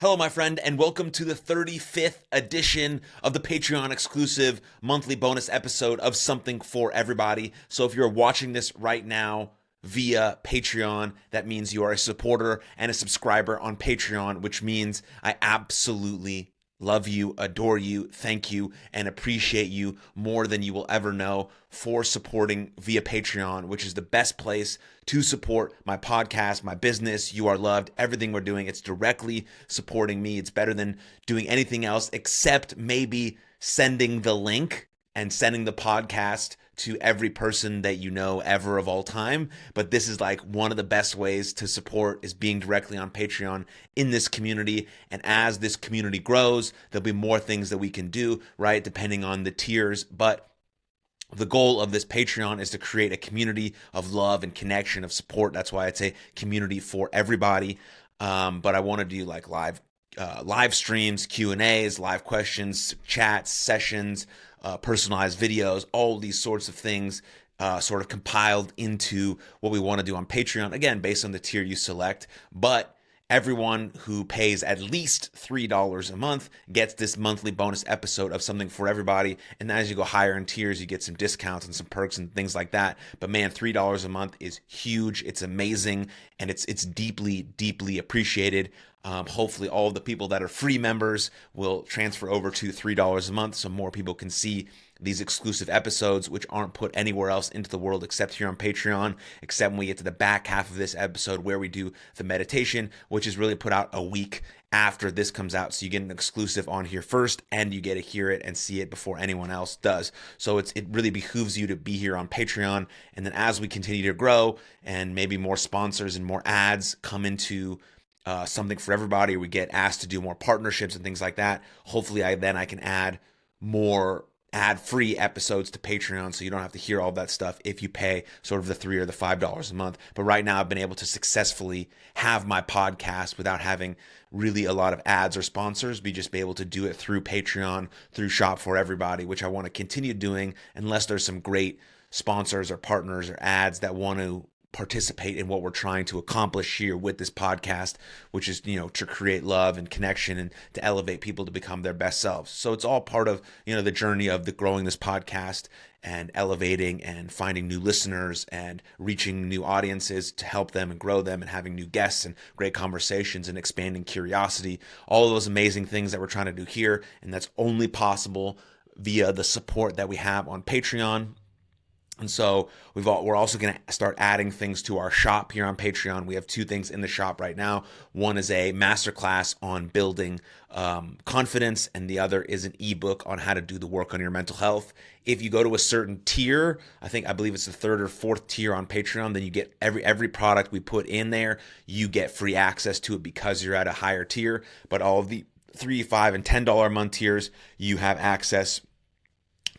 Hello, my friend, and welcome to the 35th edition of the Patreon exclusive monthly bonus episode of Something for Everybody. So, if you're watching this right now via Patreon, that means you are a supporter and a subscriber on Patreon, which means I absolutely love you, adore you, thank you, and appreciate you more than you will ever know for supporting via Patreon, which is the best place to support my podcast, my business. You are loved. Everything we're doing, it's directly supporting me. It's better than doing anything else except maybe sending the link and sending the podcast to every person that you know ever of all time. But this is like one of the best ways to support is being directly on Patreon in this community. And as this community grows, there'll be more things that we can do, right? Depending on the tiers. But the goal of this Patreon is to create a community of love and connection, of support. That's why it's a community for everybody. But I want to do like live streams, Q&As, live questions, chats, sessions, personalized videos, all these sorts of things sort of compiled into what we want to do on Patreon. Again, based on the tier you select. But everyone who pays at least $3 a month gets this monthly bonus episode of Something for Everybody. And as you go higher in tiers, you get some discounts and some perks and things like that. But man, $3 a month is huge. It's amazing. And it's deeply, deeply appreciated. Hopefully all of the people that are free members will transfer over to $3 a month so more people can see these exclusive episodes, which aren't put anywhere else into the world except here on Patreon, except when we get to the back half of this episode where we do the meditation, which is really put out a week after this comes out. So you get an exclusive on here first and you get to hear it and see it before anyone else does. So it really behooves you to be here on Patreon. And then as we continue to grow and maybe more sponsors and more ads come into Something for Everybody, we get asked to do more partnerships and things like that. Hopefully I can add more ad-free episodes to Patreon so you don't have to hear all that stuff if you pay sort of the $3 or the $5 a month. But right now I've been able to successfully have my podcast without having really a lot of ads or sponsors. Be able to do it through Patreon, through Shop for Everybody, which I want to continue doing unless there's some great sponsors or partners or ads that want to participate in what we're trying to accomplish here with this podcast, which is, to create love and connection and to elevate people to become their best selves. So it's all part of, the journey of the growing this podcast and elevating and finding new listeners and reaching new audiences to help them and grow them and having new guests and great conversations and expanding curiosity, all of those amazing things that we're trying to do here. And that's only possible via the support that we have on Patreon. And so we're also going to start adding things to our shop here on Patreon. We have two things in the shop right now. One is a masterclass on building confidence, and the other is an ebook on how to do the work on your mental health. If you go to a certain tier, I believe it's the third or fourth tier on Patreon, then you get every product we put in there, you get free access to it because you're at a higher tier. But all of the $3, $5, and $10 a month tiers, you have access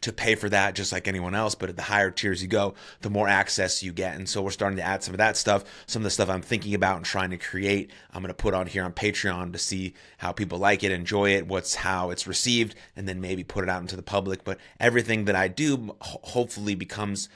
to pay for that just like anyone else. But at the higher tiers you go, the more access you get. And so we're starting to add some of that stuff, some of the stuff I'm thinking about and trying to create, I'm going to put on here on Patreon to see how people like it, enjoy it, how it's received, and then maybe put it out into the public. But everything that I do hopefully comes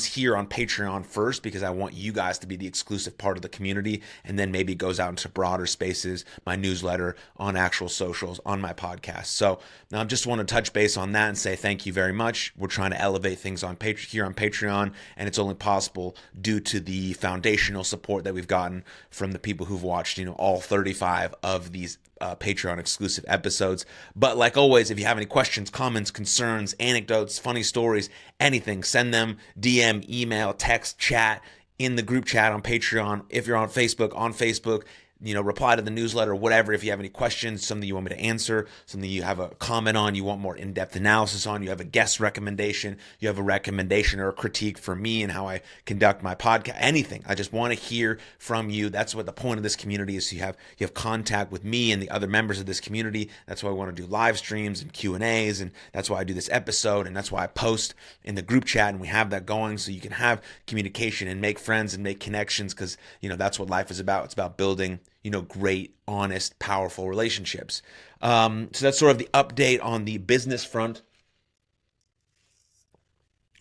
here on Patreon first, because I want you guys to be the exclusive part of the community, and then maybe it goes out into broader spaces, my newsletter, on actual socials, on my podcast. So now I just want to touch base on that and say thank you very much. We're trying to elevate things here on Patreon, and it's only possible due to the foundational support that we've gotten from the people who've watched, all 35 of these Patreon exclusive episodes. But like always, if you have any questions, comments, concerns, anecdotes, funny stories, anything, send them DM, email, text, chat in the group chat on Patreon. If you're on Facebook, reply to the newsletter, whatever. If you have any questions, something you want me to answer, something you have a comment on, you want more in-depth analysis on, you have a guest recommendation, you have a recommendation or a critique for me and how I conduct my podcast, anything. I just want to hear from you. That's what the point of this community is. So you have contact with me and the other members of this community. That's why I want to do live streams and Q&As, and that's why I do this episode, and that's why I post in the group chat, and we have that going so you can have communication and make friends and make connections, because that's what life is about. It's about building great, honest, powerful relationships. So that's sort of the update on the business front.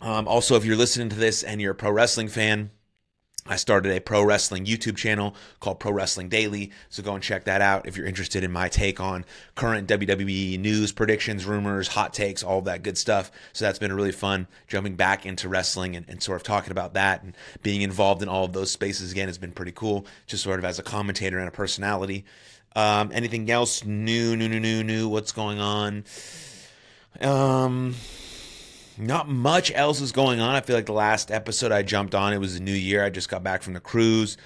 Also, if you're listening to this and you're a pro wrestling fan, I started a pro wrestling YouTube channel called Pro Wrestling Daily, so go and check that out if you're interested in my take on current WWE news, predictions, rumors, hot takes, all of that good stuff. So that's been really fun jumping back into wrestling and sort of talking about that and being involved in all of those spaces again has been pretty cool, just sort of as a commentator and a personality. Anything else new? What's going on? Not much else is going on. I feel like the last episode I jumped on, it was the new year. I just got back from the cruise.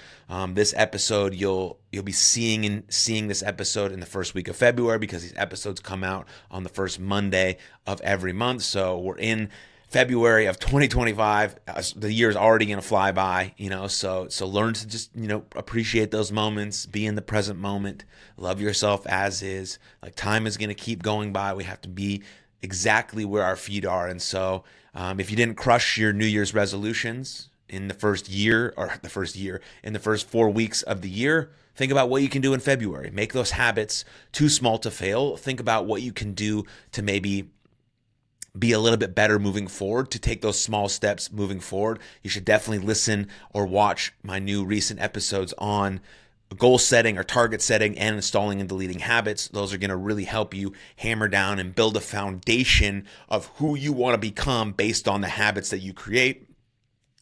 This episode, you'll be seeing this episode in the first week of February because these episodes come out on the first Monday of every month. So we're in February of 2025. The year is already going to fly by, so learn to just, appreciate those moments, be in the present moment, love yourself as is. Like, time is going to keep going by. We have to be exactly where our feet are. And so if you didn't crush your New Year's resolutions in the first 4 weeks of the year, think about what you can do in February. Make those habits too small to fail. Think about what you can do to maybe be a little bit better moving forward, to take those small steps moving forward. You should definitely listen or watch my new recent episodes on goal setting or target setting and installing and deleting habits. Those are going to really help you hammer down and build a foundation of who you want to become based on the habits that you create.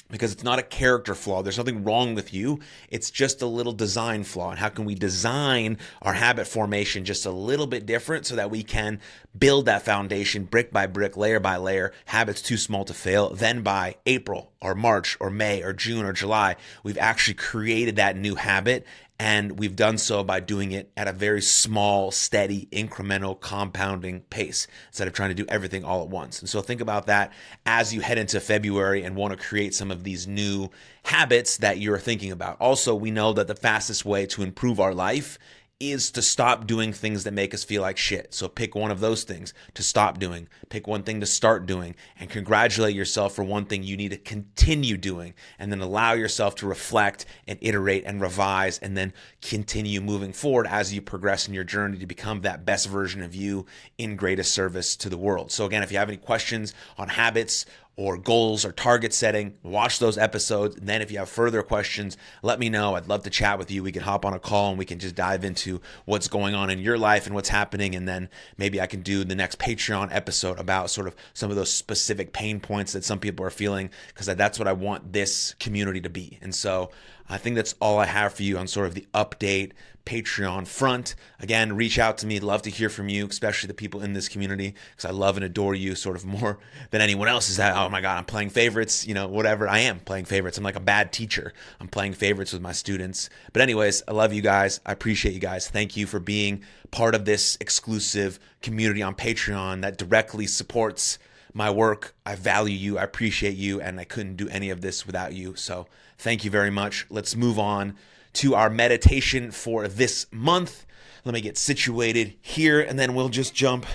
Because it's not a character flaw. There's nothing wrong with you. It's just a little design flaw. And how can we design our habit formation just a little bit different so that we can build that foundation brick by brick, layer by layer, habits too small to fail. Then by April or March or May or June or July, we've actually created that new habit. And we've done so by doing it at a very small, steady, incremental, compounding pace instead of trying to do everything all at once. And so think about that as you head into February and want to create some of these new habits that you're thinking about. Also, we know that the fastest way to improve our life is to stop doing things that make us feel like shit. So pick one of those things to stop doing. Pick one thing to start doing and congratulate yourself for one thing you need to continue doing, and then allow yourself to reflect and iterate and revise and then continue moving forward as you progress in your journey to become that best version of you in greatest service to the world. So again, if you have any questions on habits or goals or target setting, watch those episodes. And then if you have further questions, let me know. I'd love to chat with you. We can hop on a call and we can just dive into what's going on in your life and what's happening. And then maybe I can do the next Patreon episode about sort of some of those specific pain points that some people are feeling, because that's what I want this community to be. And so I think that's all I have for you on sort of the update Patreon front. Again, reach out to me. Love to hear from you, especially the people in this community, because I love and adore you sort of more than anyone else. Is that, oh my God, I'm playing favorites, whatever. I am playing favorites. I'm like a bad teacher. I'm playing favorites with my students. But anyways, I love you guys. I appreciate you guys. Thank you for being part of this exclusive community on Patreon that directly supports my work. I value you. I appreciate you. And I couldn't do any of this without you. So thank you very much. Let's move on to our meditation for this month. Let me get situated here and then we'll just jump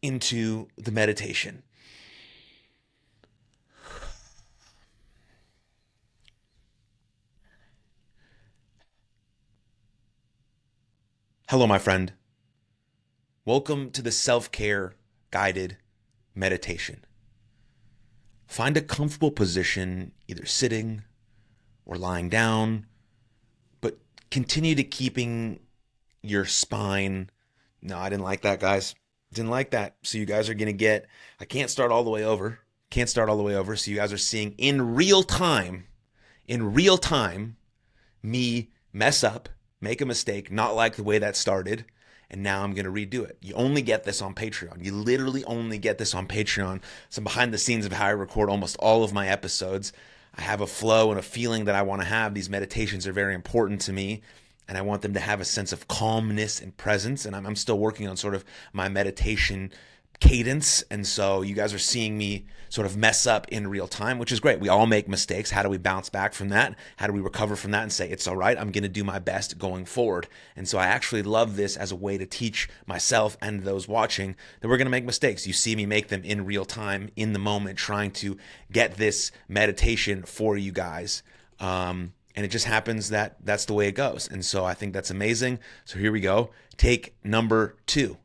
into the meditation. Hello, my friend. Welcome to the self-care guided meditation. Find a comfortable position, either sitting or lying down, but continue to keeping your spine. No, I didn't like that, guys. Didn't like that. So you guys are going to get, I can't start all the way over. So you guys are seeing in real time, me mess up, make a mistake, not like the way that started. And now I'm going to redo it. You only get this on Patreon. You literally only get this on Patreon. Some behind the scenes of how I record almost all of my episodes. I have a flow and a feeling that I want to have. These meditations are very important to me, and I want them to have a sense of calmness and presence. And I'm still working on sort of my meditation cadence. And so you guys are seeing me sort of mess up in real time, which is great. We all make mistakes. How do we bounce back from that? How do we recover from that and say, it's all right, I'm going to do my best going forward? And so I actually love this as a way to teach myself and those watching that we're going to make mistakes. You see me make them in real time, in the moment, trying to get this meditation for you guys. And it just happens that that's the way it goes. And so I think that's amazing. So here we go. Take number two.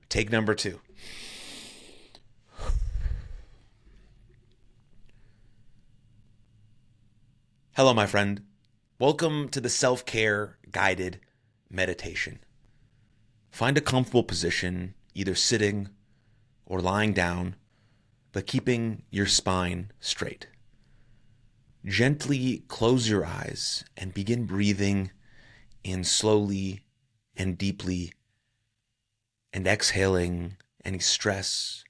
Hello, my friend. Welcome to the self-care guided meditation. Find a comfortable position, either sitting or lying down, but keeping your spine straight. Gently close your eyes and begin breathing in slowly and deeply, and exhaling any stress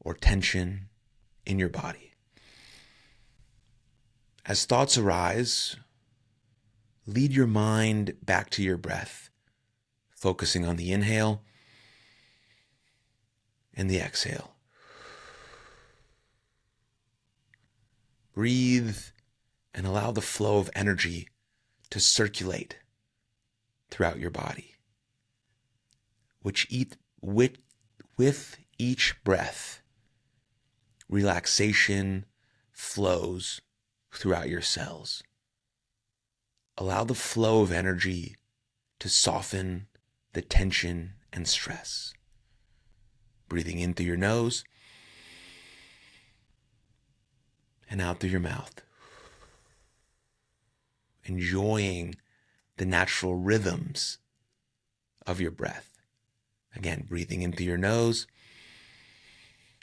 or tension in your body. As thoughts arise, lead your mind back to your breath, focusing on the inhale and the exhale. Breathe and allow the flow of energy to circulate throughout your body, with each breath, relaxation flows throughout your cells. Allow the flow of energy to soften the tension and stress. Breathing in through your nose and out through your mouth. Enjoying the natural rhythms of your breath. Again, breathing in through your nose,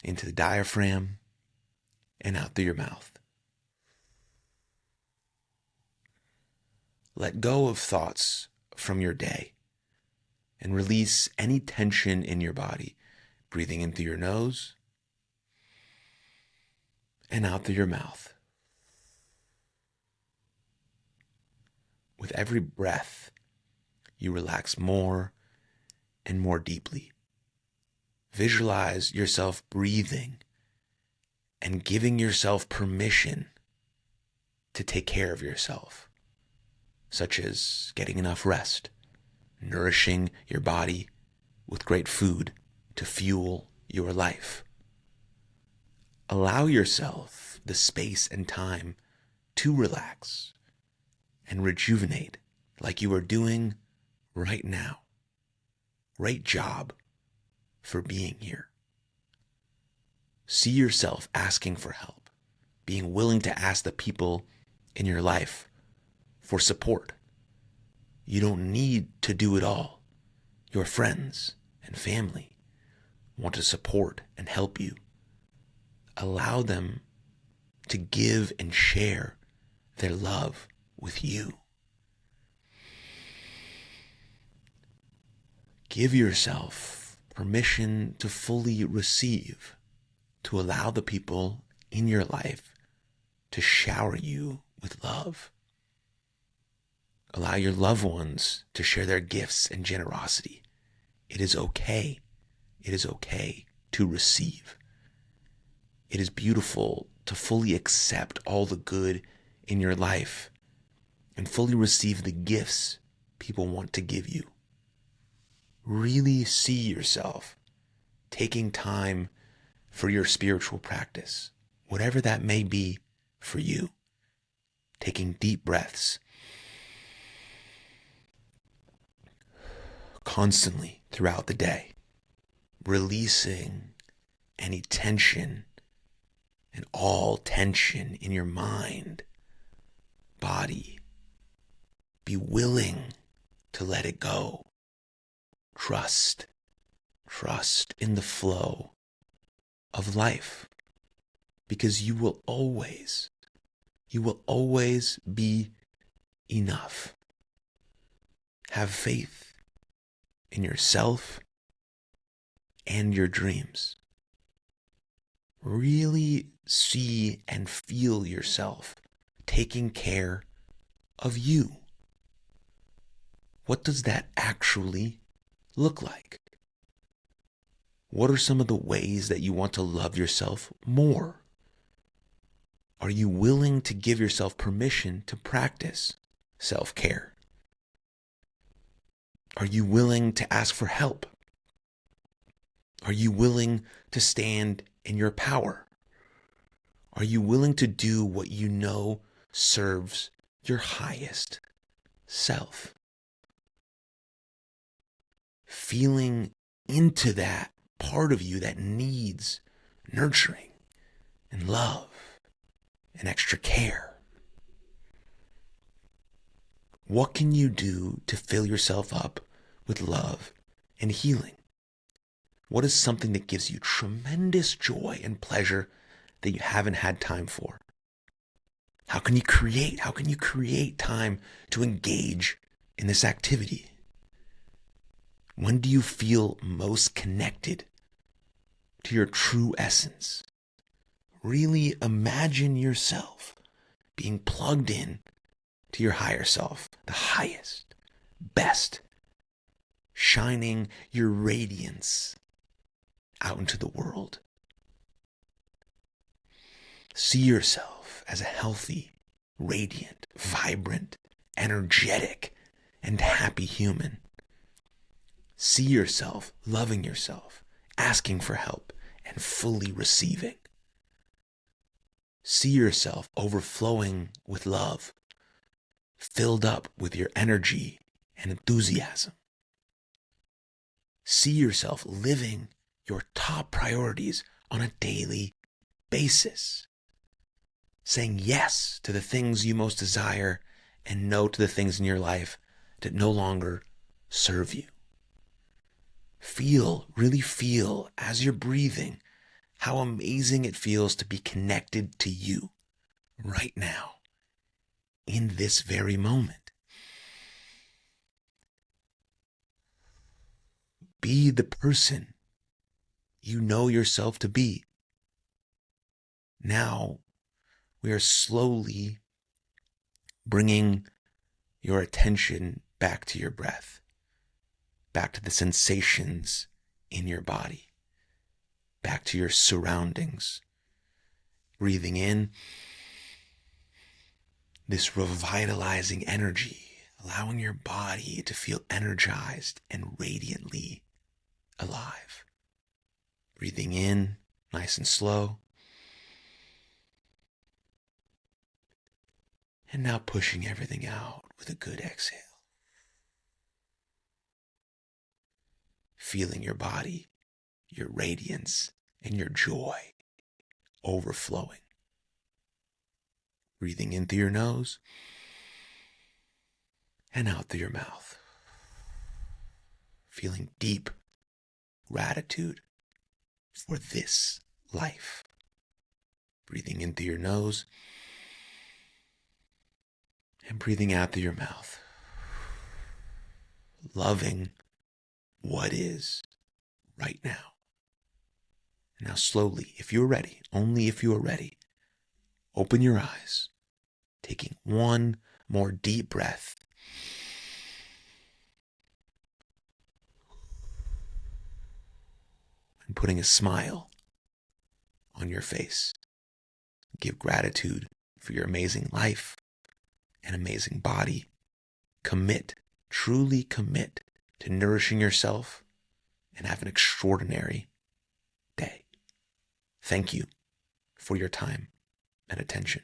into the diaphragm, and out through your mouth. Let go of thoughts from your day and release any tension in your body. Breathing in through your nose and out through your mouth. With every breath, you relax more and more deeply. Visualize yourself breathing and giving yourself permission to take care of yourself, such as getting enough rest, nourishing your body with great food to fuel your life. Allow yourself the space and time to relax and rejuvenate like you are doing right now. Great job for being here. See yourself asking for help, being willing to ask the people in your life for support. You don't need to do it all. Your friends and family want to support and help you. Allow them to give and share their love with you. Give yourself permission to fully receive, to allow the people in your life to shower you with love. Allow your loved ones to share their gifts and generosity. It is okay. It is okay to receive. It is beautiful to fully accept all the good in your life and fully receive the gifts people want to give you. Really see yourself taking time for your spiritual practice, whatever that may be for you. Taking deep breaths constantly throughout the day, releasing any tension and all tension in your mind, body. Be willing to let it go. Trust in the flow of life, because you will always be enough. Have faith in yourself and your dreams. Really see and feel yourself taking care of you. What does that actually look like? What are some of the ways that you want to love yourself more? Are you willing to give yourself permission to practice self-care? Are you willing to ask for help? Are you willing to stand in your power? Are you willing to do what you know serves your highest self? Feeling into that part of you that needs nurturing and love and extra care. What can you do to fill yourself up with love and healing? What is something that gives you tremendous joy and pleasure that you haven't had time for? How can you create? How can you create time to engage in this activity? When do you feel most connected to your true essence? Really imagine yourself being plugged in to your higher self, the highest, best, shining your radiance out into the world. See yourself as a healthy, radiant, vibrant, energetic, and happy human. See yourself loving yourself, asking for help, and fully receiving. See yourself overflowing with love, filled up with your energy and enthusiasm. See yourself living your top priorities on a daily basis, saying yes to the things you most desire and no to the things in your life that no longer serve you. Really feel as you're breathing how amazing it feels to be connected to you right now, in this very moment. Be the person you know yourself to be. Now, we are slowly bringing your attention back to your breath, back to the sensations in your body, back to your surroundings. Breathing in this revitalizing energy, allowing your body to feel energized and radiantly alive. Breathing in, nice and slow. And now pushing everything out with a good exhale. Feeling your body, your radiance, and your joy overflowing. Breathing in through your nose and out through your mouth. Feeling deep gratitude for this life. Breathing in through your nose and breathing out through your mouth. Loving what is right now. Now slowly, if you're ready, only if you are ready, open your eyes, taking one more deep breath. And putting a smile on your face. Give gratitude for your amazing life and amazing body. Truly commit to nourishing yourself and have an extraordinary day. Thank you for your time and attention.